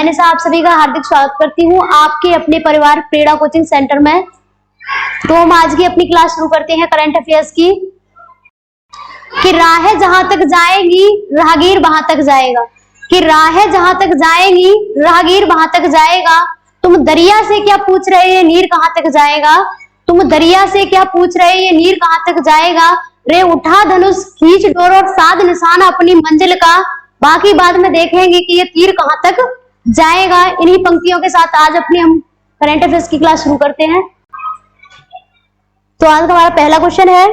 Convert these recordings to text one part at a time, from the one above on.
मैं निशा आप सभी का हार्दिक स्वागत करती हूँ आपके अपने परिवार प्रेरणा कोचिंग सेंटर में। तो हम आज की अपनी क्लास शुरू करते हैं करंट अफेयर्स की। कि राहें जहां तक जाएंगी राहगीर वहां तक जाएगा। कि राहें जहां तक जाएंगी राहगीर वहां तक जाएगा। तुम दरिया से क्या पूछ रहे ये नीर कहां तक जाएगा। तुम दरिया से क्या पूछ रहे ये नीर कहां तक जाएगा। रे उठा धनुष खींच डोर और साध निशाना अपनी मंजिल का। बाकी बाद में देखेंगे कि ये तीर कहां तक जाएगा। इन्हीं पंक्तियों के साथ आज अपनी हम करंट अफेयर्स की क्लास शुरू करते हैं। तो आज का हमारा पहला क्वेश्चन है,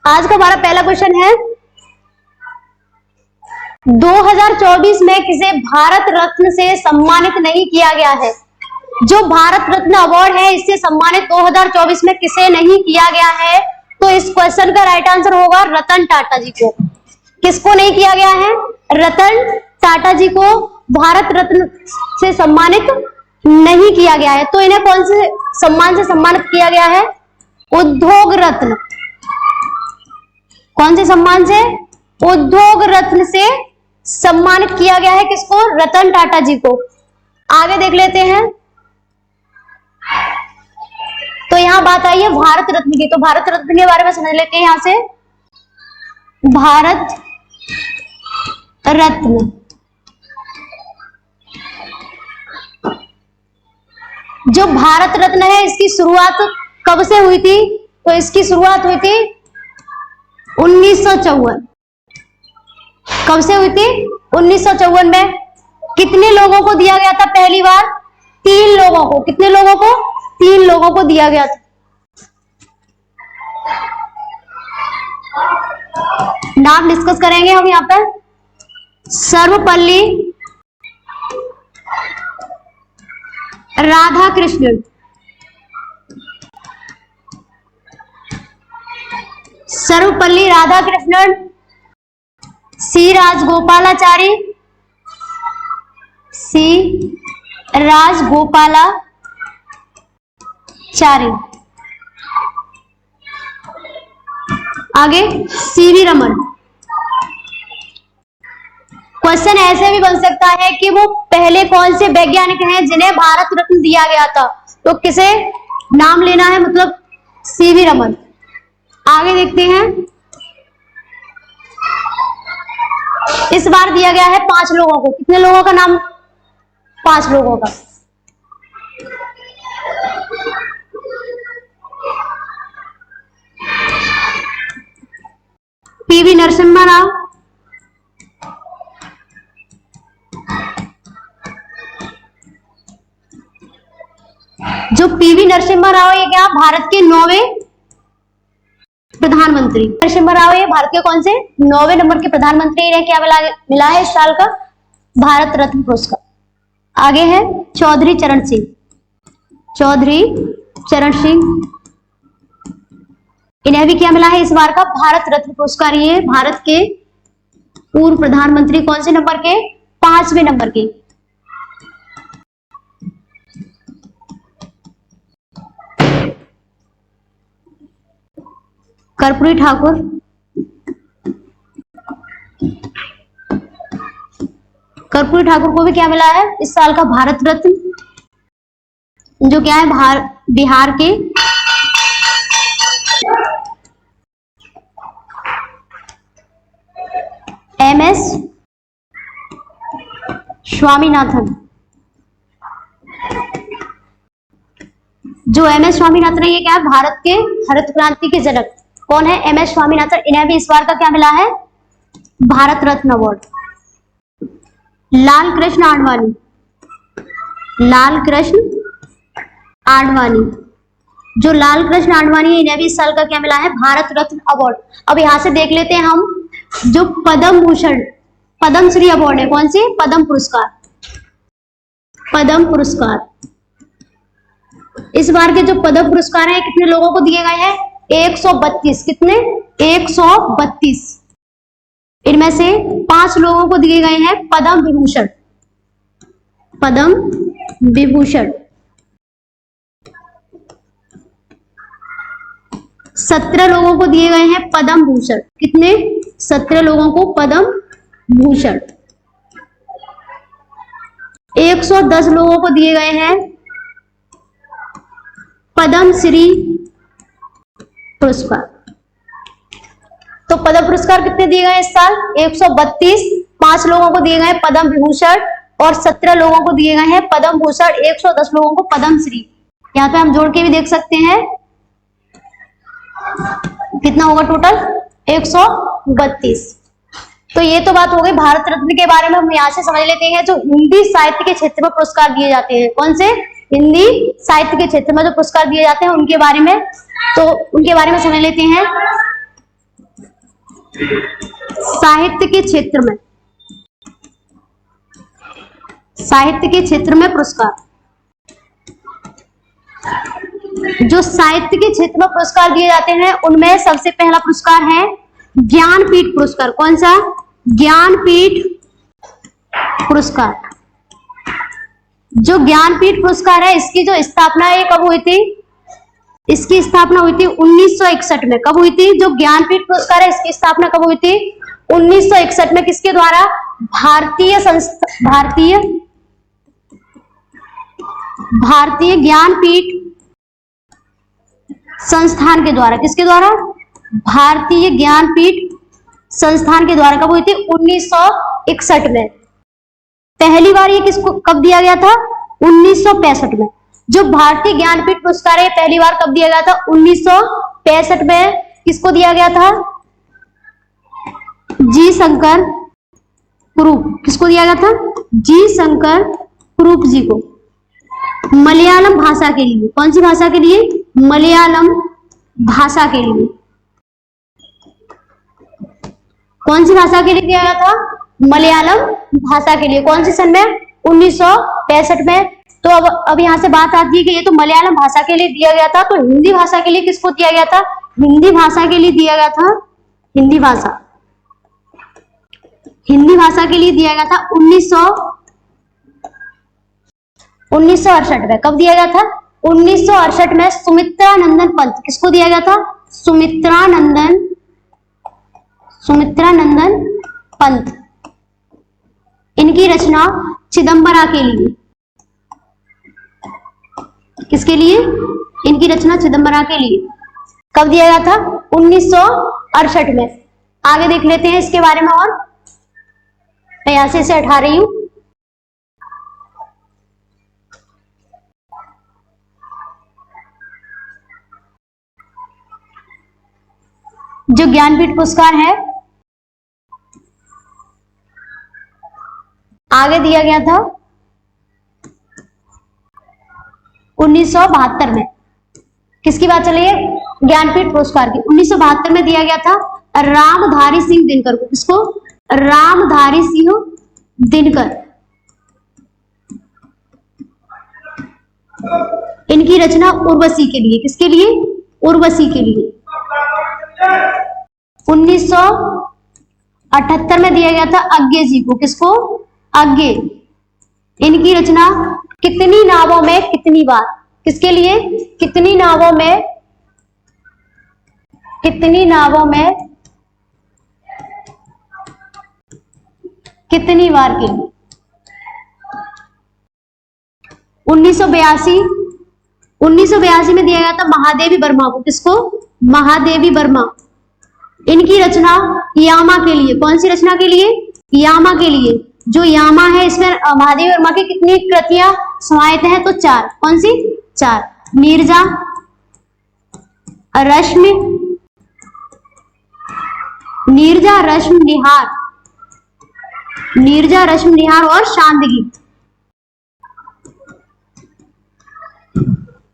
आज का हमारा पहला क्वेश्चन है 2024 में किसे भारत रत्न से सम्मानित नहीं किया गया है। जो भारत रत्न अवार्ड है इससे सम्मानित 2024 में किसे नहीं किया गया है। तो इस क्वेश्चन का राइट आंसर होगा रतन टाटा जी को। किसको नहीं किया गया है? रतन टाटा जी को भारत रत्न से सम्मानित नहीं किया गया है। तो इन्हें कौन से सम्मान से सम्मानित किया गया है? उद्योग रत्न। कौन से सम्मान से? उद्योग रत्न से सम्मानित किया गया है। किसको? रतन टाटा जी को। आगे देख लेते हैं। तो यहां बात आई है भारत रत्न की, तो भारत रत्न के बारे में समझ लेते हैं। यहां से भारत रत्न जो भारत रत्न है इसकी शुरुआत कब से हुई थी? तो इसकी शुरुआत हुई थी 1954। कब से हुई थी? 1954 में। कितने लोगों को दिया गया था पहली बार? 3 लोगों को। कितने लोगों को? 3 लोगों को दिया गया था। नाम डिस्कस करेंगे हम यहाँ पर। सर्वपल्ली राधाकृष्णन, सर्वपल्ली राधाकृष्णन, सी राजगोपालाचारी, सी राजगोपालाचारी। आगे सीवी रमन। क्वेश्चन ऐसे भी बन सकता है कि वो पहले कौन से वैज्ञानिक हैं जिन्हें भारत रत्न दिया गया था। तो किसे नाम लेना है? मतलब सीवी रमन। आगे देखते हैं। इस बार दिया गया है 5 लोगों को। कितने लोगों का नाम? 5 लोगों का। पीवी नरसिम्हा राव, जो पीवी नरसिम्हा राव ये क्या भारत के 9वें प्रधानमंत्री। नरसिम्हा राव ये भारत के कौन से 9वें नंबर के प्रधानमंत्री। इन्हें क्या मिला है इस साल का? भारत रत्न पुरस्कार। आगे है चौधरी चरण सिंह। चौधरी चरण सिंह, इन्हें भी क्या मिला है इस बार का? भारत रत्न पुरस्कार। ये भारत के पूर्व प्रधानमंत्री कौन से नंबर के? 5वें नंबर के। कर्पूरी ठाकुर, कर्पूरी ठाकुर को भी क्या मिला है इस साल का? भारत रत्न, जो क्या है बिहार के MS स्वामीनाथन। जो MS स्वामीनाथन है ये क्या है? भारत के हरित क्रांति के जनक कौन है? MS स्वामीनाथन। इन्हें भी इस बार का क्या मिला है? भारत रत्न अवार्ड। लाल कृष्ण आडवाणी, लाल कृष्ण आडवाणी, जो लाल कृष्ण आडवाणी इन्हें भी इस साल का क्या मिला है? भारत रत्न अवार्ड। अब यहां से देख लेते हैं हम जो पद्म भूषण पद्मश्री अवार्ड है। कौन सी? पद्म पुरस्कार। पद्म पुरस्कार इस बार के जो पद्म पुरस्कार हैं कितने लोगों को दिए गए हैं? 132। कितने? 132। इनमें से 5 लोगों को दिए गए हैं पद्म विभूषण। पद्म विभूषण। 17 लोगों को दिए गए हैं पद्म भूषण। कितने? 17 लोगों को पद्म भूषण। 110 लोगों को दिए गए हैं पद्म श्री पुरस्कार। तो पद्म पुरस्कार कितने दिए गए इस साल? 132। 5 लोगों को दिए गए पद्म विभूषण और 17 लोगों को दिए गए हैं पद्म भूषण, 110 लोगों को पद्म श्री। यहाँ पे हम जोड़ के भी देख सकते हैं कितना होगा टोटल? 132। तो ये तो बात हो गई भारत रत्न के बारे में। हम यहाँ से समझ लेते हैं जो हिंदी साहित्य के क्षेत्र में पुरस्कार दिए जाते हैं। कौन से? हिंदी साहित्य के क्षेत्र में जो पुरस्कार दिए जाते हैं उनके बारे में, तो उनके बारे में समझ लेते हैं। साहित्य के क्षेत्र में, साहित्य के क्षेत्र में पुरस्कार, जो साहित्य के क्षेत्र में पुरस्कार दिए जाते हैं उनमें सबसे पहला पुरस्कार है ज्ञानपीठ पुरस्कार। कौन सा? ज्ञानपीठ पुरस्कार। जो ज्ञानपीठ पुरस्कार है इसकी जो स्थापना है कब हुई थी? इसकी स्थापना हुई थी 1961 में। कब हुई थी? जो ज्ञानपीठ पुरस्कार है इसकी स्थापना कब हुई थी? 1961 में। किसके द्वारा? भारतीय ज्ञानपीठ संस्थान के द्वारा। किसके द्वारा? भारतीय ज्ञानपीठ संस्थान के द्वारा। कब हुई थी? 1961 में। पहली बार ये किसको कब दिया गया था? 1965 में। जो भारतीय ज्ञानपीठ पुरस्कार है पहली बार कब दिया गया था? 1965 में। किसको दिया गया था? जी शंकर कुरूप। किसको दिया गया था? जी शंकर कुरूप जी को। मलयालम भाषा के लिए। कौन सी भाषा के लिए? मलयालम भाषा के लिए। कौन सी भाषा के लिए दिया गया था? मलयालम भाषा के लिए। कौन से सन में? 1965 में। तो अब यहाँ से बात आती है कि ये तो मलयालम भाषा के लिए दिया गया था, तो हिंदी भाषा के लिए किसको दिया गया था? हिंदी भाषा के लिए दिया गया था। हिंदी भाषा के लिए दिया गया था 1968 में। कब दिया गया था? 1968 में। सुमित्रानंदन पंत। किसको दिया गया था? सुमित्रानंदन पंत। इनकी रचना चिदंबरा के लिए। किसके लिए? इनकी रचना चिदंबरा के लिए। कब दिया गया था? 1968 में। आगे देख लेते हैं इसके बारे में और। मैं यहां से इसे हटा रही हूं। जो ज्ञानपीठ पुरस्कार है आगे दिया गया था 1972 में। किसकी बात चल रही है? ज्ञानपीठ पुरस्कार की। 1972 में दिया गया था रामधारी सिंह दिनकर को। किसको? रामधारी सिंह दिनकर। इनकी रचना उर्वशी के लिए। किसके लिए? उर्वशी के लिए। 1978 में दिया गया था अज्ञे जी को। किसको? अज्ञे। इनकी रचना कितनी नावों में कितनी बार। किसके लिए? कितनी नावों में कितनी बार के लिए। 1982 में दिया गया था महादेवी वर्मा को। किसको? महादेवी वर्मा। इनकी रचना यामा के लिए। कौन सी रचना के लिए? यामा के लिए। जो यामा है इसमें महादेवी वर्मा की कितनी कृतियां समाहित हैं? तो 4। कौन सी? 4। नीरजा रश्म निहार और शांति।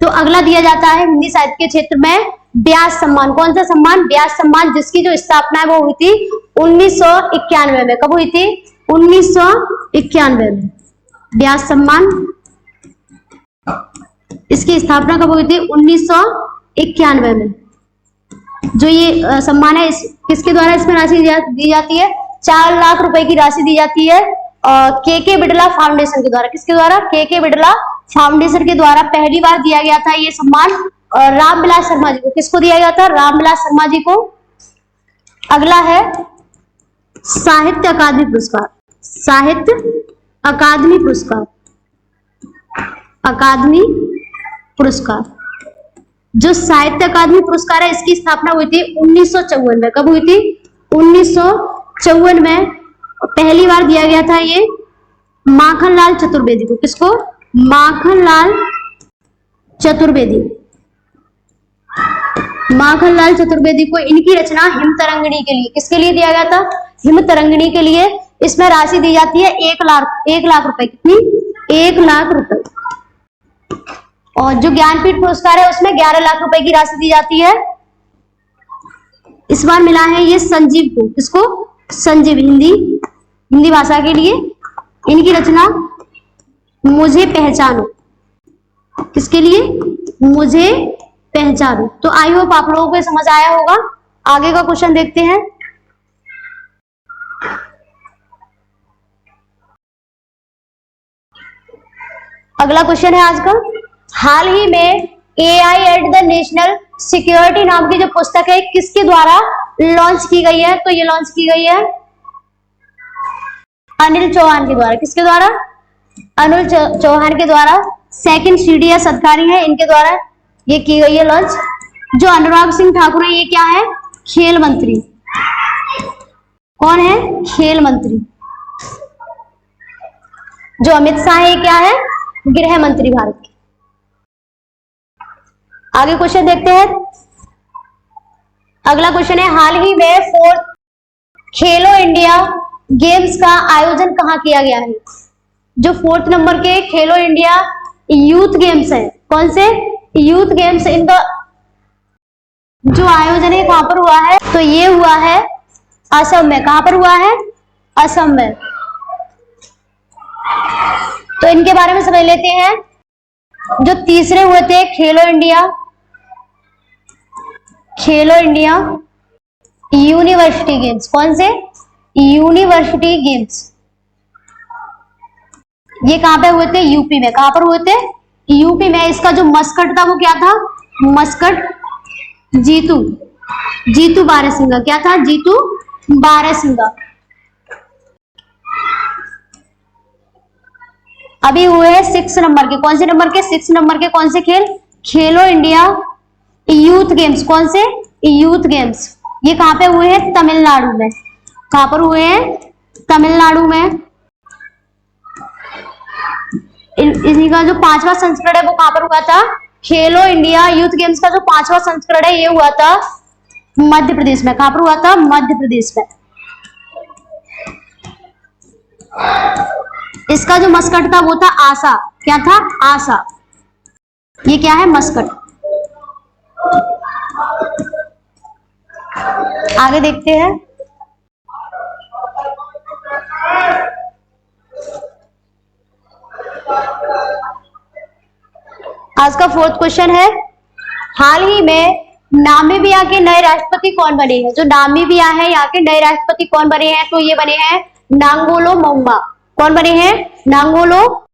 तो अगला दिया जाता है हिंदी साहित्य के क्षेत्र में व्यास सम्मान। कौन सा सम्मान? व्यास सम्मान, जिसकी जो स्थापना है वो हुई थी 1991 में। कब हुई थी? 1991 में। व्यास सम्मान, इसकी स्थापना कब हुई थी? 1991 में। जो ये सम्मान है किसके द्वारा इसमें राशि दी जाती है? 4 लाख रुपए की राशि दी जाती है के बिड़ला फाउंडेशन के द्वारा। किसके द्वारा? के बिड़ला फाउंडेशन के द्वारा पहली बार दिया गया था ये सम्मान और रामविलास शर्मा जी को, किसको दिया गया था? रामविलास शर्मा जी को। अगला है साहित्य अकादमी पुरस्कार, साहित्य अकादमी पुरस्कार, अकादमी पुरस्कार। जो साहित्य अकादमी पुरस्कार है इसकी स्थापना हुई थी 1954 में। कब हुई थी? 1954 में। पहली बार दिया गया था ये माखनलाल चतुर्वेदी को। किसको? माखनलाल चतुर्वेदी। माखनलाल चतुर्वेदी को इनकी रचना हिमतरंगिणी के लिए, किसके लिए दिया गया था? हिमतरंगिणी के लिए। इसमें राशि दी जाती है 1 लाख रुपए। कितनी? 1 लाख रुपए। और जो ज्ञानपीठ पुरस्कार है उसमें 11 लाख रुपए की राशि दी जाती है। इस बार मिला है ये संजीव को। किसको? संजीव, हिंदी भाषा के लिए। इनकी रचना मुझे पहचानो, किसके लिए? मुझे पहचानो। तो आई होप आप लोगों को समझ आया होगा। आगे का क्वेश्चन देखते हैं। अगला क्वेश्चन है आज का, हाल ही में AI at the national security नाम की जो पुस्तक है किसके द्वारा लॉन्च की गई है? तो ये लॉन्च की गई है अनिल चौहान के द्वारा। किसके द्वारा? अनिल चौहान के द्वारा। सेकंड CDS अधिकारी है, इनके द्वारा ये की गई है लॉन्च। जो अनुराग सिंह ठाकुर है ये क्या है? खेल मंत्री। कौन है? खेल मंत्री। जो अमित शाह है क्या है? गृह मंत्री भारत के। आगे क्वेश्चन देखते हैं। अगला क्वेश्चन है, हाल ही में 4th खेलो इंडिया गेम्स का आयोजन कहां किया गया है? जो 4th नंबर के खेलो इंडिया यूथ गेम्स है, कौन से? यूथ गेम्स, इनका जो आयोजन है कहां पर हुआ है? तो ये हुआ है असम में। कहां पर हुआ है? असम में। तो इनके बारे में समझ लेते हैं। जो तीसरे हुए थे खेलो इंडिया यूनिवर्सिटी गेम्स। कौन से? University games. ये कहां पे हुए थे? यूपी में। कहां पर हुए थे? यूपी में। इसका जो मस्कट था वो क्या था? मस्कट जीतू बारहसिंगा। क्या था? जीतू बारहसिंगा। अभी हुए हैं 6 नंबर के। कौन से नंबर के? 6 नंबर के। कौन से खेल? खेलो इंडिया यूथ गेम्स। कौन से? Youth games. ये कहां पे हुए हैं? तमिलनाडु में। कहां पर हुए हैं? तमिलनाडु में। इन्हीं का जो 5वां संस्करण है वो कहां पर हुआ था? खेलो इंडिया यूथ गेम्स का जो 5वां संस्करण है ये हुआ था मध्य प्रदेश में। कहां पर हुआ था? मध्य प्रदेश में। इसका जो मस्कट था वो था आसा। क्या था? आसा। ये क्या है? मस्कट। आगे देखते हैं। आज का 4th क्वेश्चन है, हाल ही में नामीबिया के नए राष्ट्रपति कौन बने हैं? जो नामीबिया है यहाँ के नए राष्ट्रपति कौन बने हैं? तो ये बने हैं नांगोलो मोंबा। कौन बने हैं? नांगोलो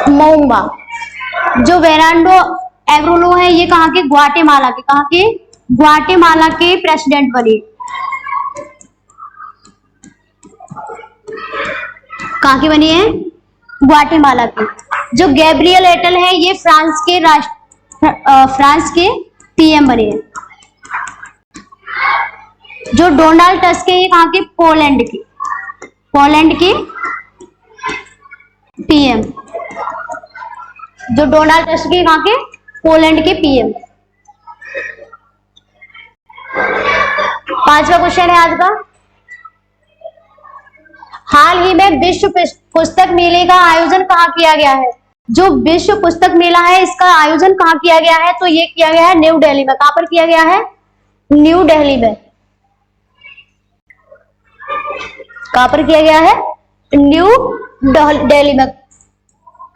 मोंबा। जो वेरांडो एग्रोलो है ये कहाँ के? ग्वाटेमाला के। कहाँ के? ग्वाटेमाला के प्रेसिडेंट बने। कहाँ के बने हैं? ग्वाटेमाला के। जो गैब्रियल एटल है ये फ्रांस के PM बने हैं। जो डोनाल्ड टस्क है ये कहाँ के? पोलैंड के PM। जो डोनाल्ड टस्क है कहाँ के? पोलैंड के PM। 5वां क्वेश्चन है आज का, हाल ही में विश्व पुस्तक मेले का आयोजन कहाँ किया गया है? जो विश्व पुस्तक मेला है इसका आयोजन कहाँ किया गया है? तो ये किया गया है न्यू दिल्ली में। कहां पर किया गया है? न्यू दिल्ली में। कहां पर किया गया है? न्यू दिल्ली में।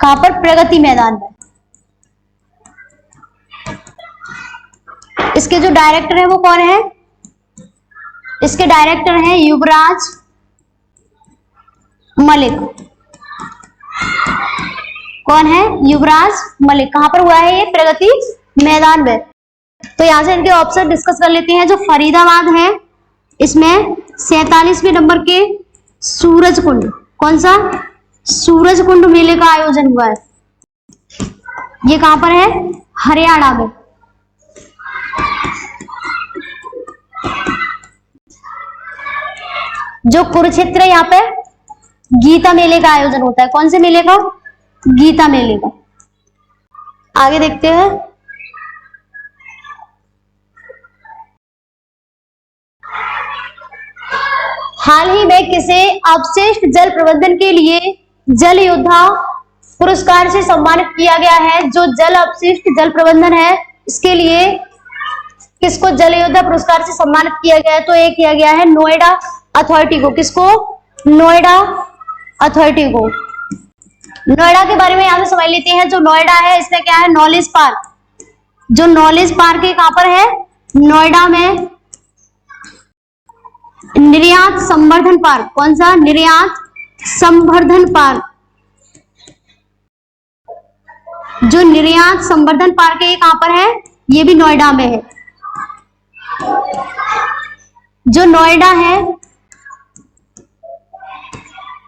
कहां पर? प्रगति मैदान में। इसके जो डायरेक्टर है वो कौन है? इसके डायरेक्टर हैं युवराज मलिक। कौन है? युवराज मलिक। कहां पर हुआ है ये? प्रगति मैदान में। तो यहां से इनके ऑप्शन डिस्कस कर लेते हैं। जो फरीदाबाद है इसमें 47वें नंबर के सूरज कुंड, कौन सा, सूरज कुंड मेले का आयोजन हुआ है। ये कहां पर है, हरियाणा में। जो कुरुक्षेत्र है यहाँ पे गीता मेले का आयोजन होता है। कौन से मेले का, गीता मेले का। आगे देखते हैं। हाल ही में किसे अपशिष्ट जल प्रबंधन के लिए जल योद्धा पुरस्कार से सम्मानित किया गया है। जो जल अपशिष्ट जल प्रबंधन है इसके लिए किसको जल योद्धा पुरस्कार से सम्मानित किया गया है। तो ये किया गया है नोएडा अथॉरिटी को। किसको, नोएडा अथॉरिटी को। नोएडा के बारे में यहां से समझ लेते हैं। जो नोएडा है इसमें क्या है, नॉलेज पार्क। जो नॉलेज पार्क है कहां पर है, नोएडा में। निर्यात संवर्धन पार्क, कौन सा, निर्यात संवर्धन पार्क। जो निर्यात संवर्धन पार्क है ये कहां पर है, ये भी नोएडा में है। जो नोएडा है,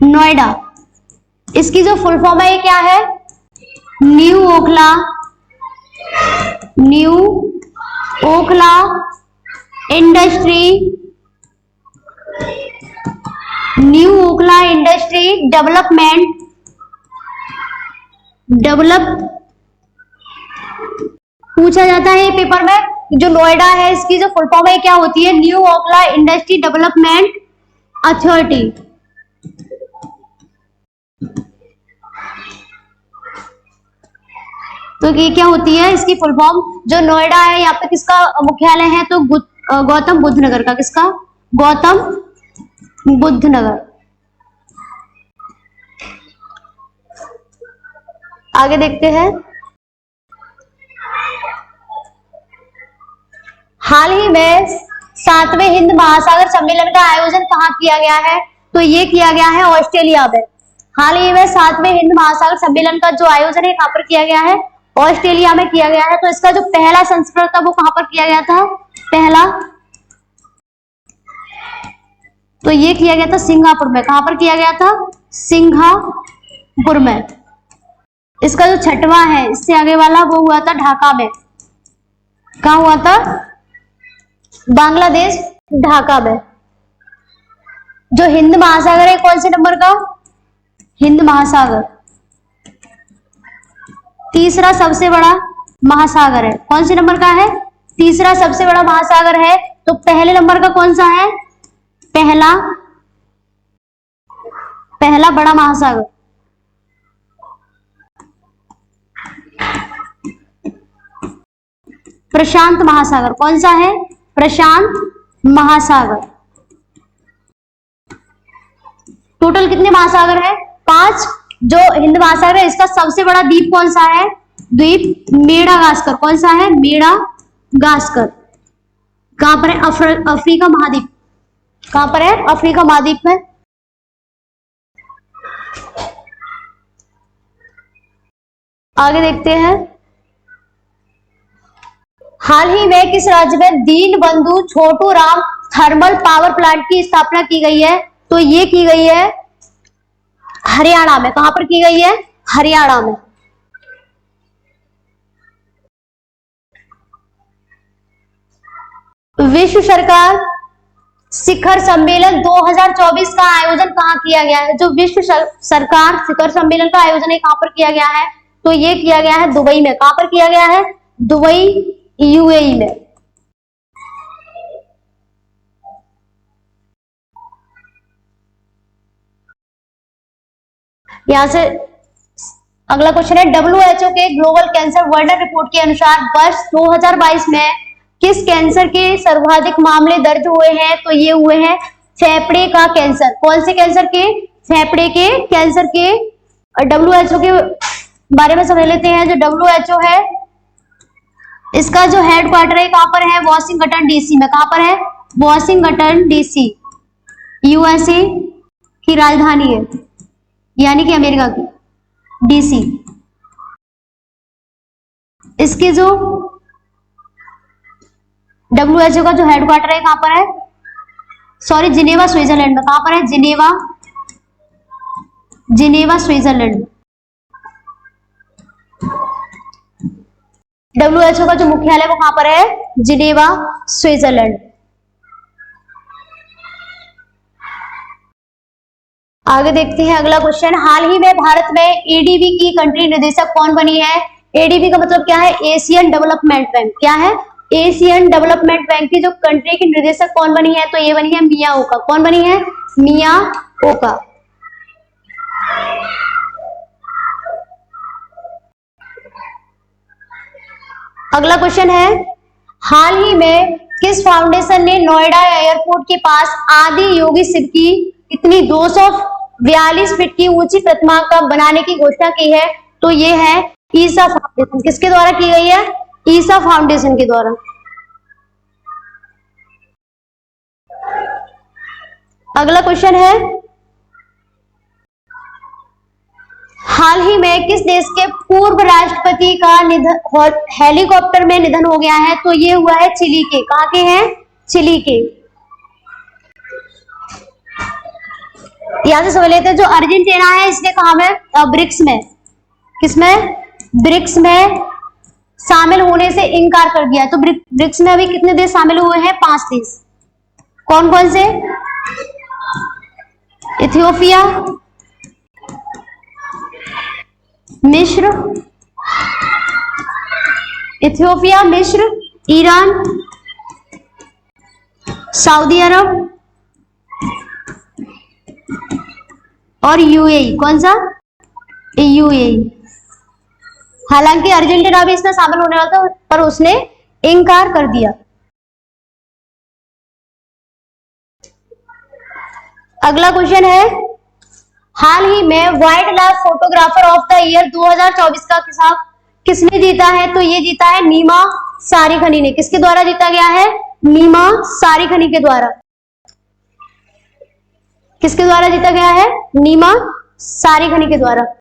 नोएडा, इसकी जो फुल फॉर्म है ये क्या है, new Okhla, new Okhla industry, new Okhla industry development, पूछा जाता है पेपर में। जो नोएडा है इसकी जो फुल फॉर्म है क्या होती है, new Okhla industry development authority. तो ये क्या होती है इसकी फुल फॉर्म। जो नोएडा है यहाँ पे किसका मुख्यालय है, तो गौतम बुद्ध नगर का। किसका, गौतम बुद्ध नगर। आगे देखते हैं। हाल ही में 7वें हिंद महासागर सम्मेलन का आयोजन कहाँ किया गया है, तो ये किया गया है ऑस्ट्रेलिया में। हाल ही में 7वें हिंद महासागर सम्मेलन का जो आयोजन है कहां पर किया गया है, ऑस्ट्रेलिया में किया गया है। तो इसका जो पहला संस्करण था वो कहां पर किया गया था, पहला, तो ये किया गया था सिंगापुर में। कहां पर किया गया था, सिंगापुर में। इसका जो छठवां है इससे आगे वाला वो हुआ था ढाका में। कहां हुआ था, बांग्लादेश, ढाका में। जो हिंद महासागर है कौन से नंबर का, हिंद महासागर, तीसरा सबसे बड़ा महासागर है। कौन से नंबर का है, तीसरा सबसे बड़ा महासागर है। तो पहले नंबर का कौन सा है, पहला बड़ा महासागर, प्रशांत महासागर। कौन सा है, प्रशांत महासागर। टोटल कितने महासागर है, 5। जो हिंद महासागर है इसका सबसे बड़ा द्वीप कौन सा है, द्वीप मेडागास्कर। कौन सा है, मेडागास्कर। कहां पर है, अफ्रीका महाद्वीप। कहां पर है, अफ्रीका महाद्वीप में। आगे देखते हैं। हाल ही में किस राज्य में दीन बंधु Chhotu Ram thermal power plant की स्थापना की गई है, तो ये की गई है हरियाणा में। कहां पर की गई है, हरियाणा में। विश्व सरकार शिखर सम्मेलन 2024 का आयोजन कहां किया गया है। जो विश्व सरकार शिखर सम्मेलन का आयोजन कहां पर किया गया है, तो ये किया गया है दुबई में। कहां पर किया गया है, दुबई, यूएई में। यहां से अगला क्वेश्चन है, डब्ल्यूएचओ के ग्लोबल कैंसर वर्ल्ड रिपोर्ट के अनुसार वर्ष 2022 में किस कैंसर के सर्वाधिक मामले दर्ज हुए हैं, तो ये हुए हैं फेफड़े का कैंसर। कौन से कैंसर के, फेफड़े के कैंसर के। डब्ल्यूएचओ के बारे में समझ लेते हैं। जो डब्ल्यूएचओ है इसका जो हेडक्वार्टर है कहां पर है, वॉशिंगटन डीसी में। कहां पर है, वॉशिंगटन डीसी, यूएसए की राजधानी है, यानी कि अमेरिका की, डीसी। इसके जो WHO का जो हेडक्वार्टर है कहां पर है? सॉरी, जिनेवा स्विट्जरलैंड में। कहां पर है? Geneva, Geneva Switzerland. WHO का जो मुख्यालय वो कहां पर है? Geneva Switzerland. आगे देखते हैं अगला क्वेश्चन। हाल ही में भारत में एडीबी की कंट्री निदेशक कौन बनी है? एडीबी का मतलब क्या है? Asian development bank. क्या है? एशियन डेवलपमेंट बैंक की जो कंट्री की निदेशक कौन बनी है? तो ये बनी है मिया ओका। कौन बनी है? मिया ओका। अगला क्वेश्चन है, हाल ही में किस फाउंडेशन ने नोएडा एयरपोर्ट के पास आदि योगी शिव की इतनी 242 फीट की ऊंची प्रतिमा का बनाने की घोषणा की है? तो ये है ईसा फाउंडेशन। किसके द्वारा की गई है? ईसा फाउंडेशन के द्वारा। अगला क्वेश्चन है, हाल ही में किस देश के पूर्व राष्ट्रपति का हेलीकॉप्टर में निधन हो गया है? तो ये हुआ है चिली के। कहां के हैं? चिली के। यहां से समझ लेते हैं, जो अर्जेंटीना है इसने कहा में ब्रिक्स में, किसमें? ब्रिक्स में शामिल होने से इनकार कर दिया। तो ब्रिक्स में अभी कितने देश शामिल हुए हैं? 5 देश। कौन कौन से? इथियोपिया, मिस्र, इथियोपिया, मिस्र, ईरान, सऊदी अरब और यूएई। कौन सा? यूएई। हालांकि अर्जेंटीना भी इसमें शामिल होने वाला था पर उसने इनकार कर दिया। अगला क्वेश्चन है, हाल ही में wild life photographer of the year 2024 का खिताब किसने जीता है? तो ये जीता है नीमा सारीखनी ने। किसके द्वारा जीता गया है? नीमा सारीखनी के द्वारा। किसके द्वारा जीता गया है? नीमा सारीखनी के द्वारा।